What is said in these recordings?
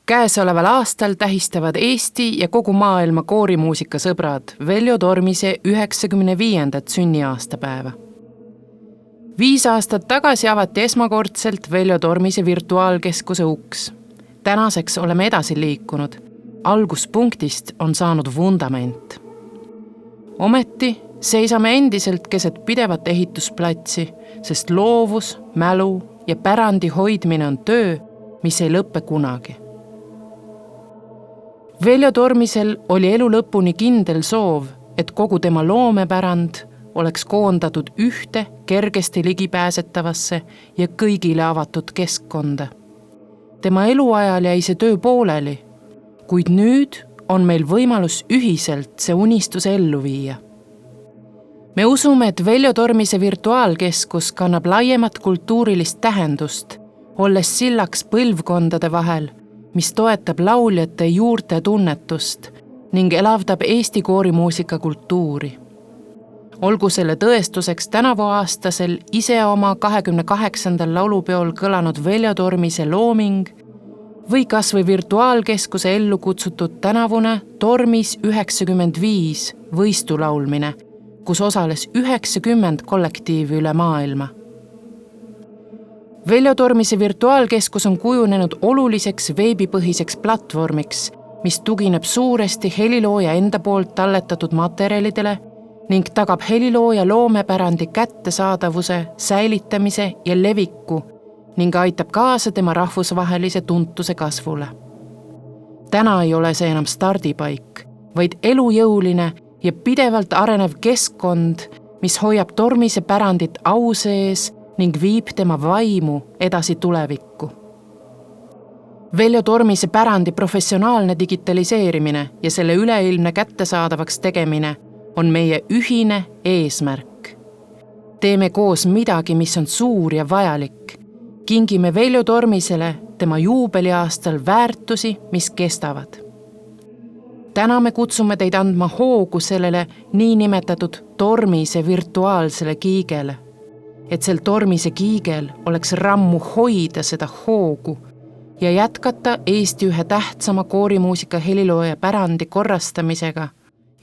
Käesoleval aastal tähistavad Eesti ja kogu maailma koorimuusika sõbrad Veljo Tormise 95. sünniaastapäeva. 5 aastat tagasi avati esmakordselt Veljo Tormise virtuaalkeskuse uks. Tänaseks oleme edasi liikunud. Alguspunktist on saanud vundament. Ometi seisame endiselt keset pidevat ehitusplatsi, sest loovus, mälu ja pärandi hoidmine on töö, mis ei lõppe kunagi. Veljo Tormisel oli elu lõpuni kindel soov, et kogu tema loomepärand oleks koondatud ühte kergesti ligipääsetavasse ja kõigile avatud keskkonda. Tema eluajal jäi see töö pooleli, kuid nüüd on meil võimalus ühiselt see unistus ellu viia. Me usume, et Veljo Tormise virtuaalkeskus kannab laiemat kultuurilist tähendust, olles sillaks põlvkondade vahel, mis toetab lauljate juurte tunnetust ning elavdab Eesti koorimuusika kultuuri. Olgu selle tõestuseks tänavuaastasel ise oma 28. laulupeol kõlanud Veljo Tormise looming või kas või virtuaalkeskuse ellu kutsutud tänavune Tormis 95 võistulaulmine, kus osales 90 kollektiivi üle maailma. Veljo Tormise virtuaalkeskus on kujunenud oluliseks veebipõhiseks platvormiks, mis tugineb suuresti helilooja enda poolt talletatud materjalidele ning tagab helilooja loomepärandi kättesaadavuse, säilitamise ja leviku ning aitab kaasa tema rahvusvahelise tuntuse kasvule. Täna ei ole see enam stardipaik, vaid elujõuline ja pidevalt arenev keskkond, mis hoiab Tormise pärandit au sees ning viib tema vaimu edasi tulevikku. Veljo Tormise pärandi professionaalne digitaliseerimine ja selle üleilmne kättesaadavaks tegemine on meie ühine eesmärk. Teeme koos midagi, mis on suur ja vajalik. Kingime Veljo Tormisele tema juubeliaastal väärtusi, mis kestavad. Täna me kutsume teid andma hoogu sellele niinimetatud Tormise virtuaalsele kiigele, et sel Tormise kiigel oleks rammu hoida seda hoogu ja jätkata Eesti ühe tähtsama koorimuusika helilooja pärandi korrastamisega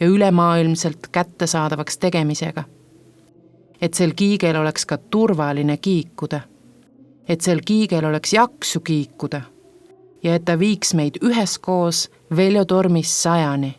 ja ülemaailmselt kättesaadavaks tegemisega. Et sel kiigel oleks ka turvaline kiikuda, et sel kiigel oleks jaksu kiikuda ja et ta viiks meid üheskoos Veljo Tormis 100-ni.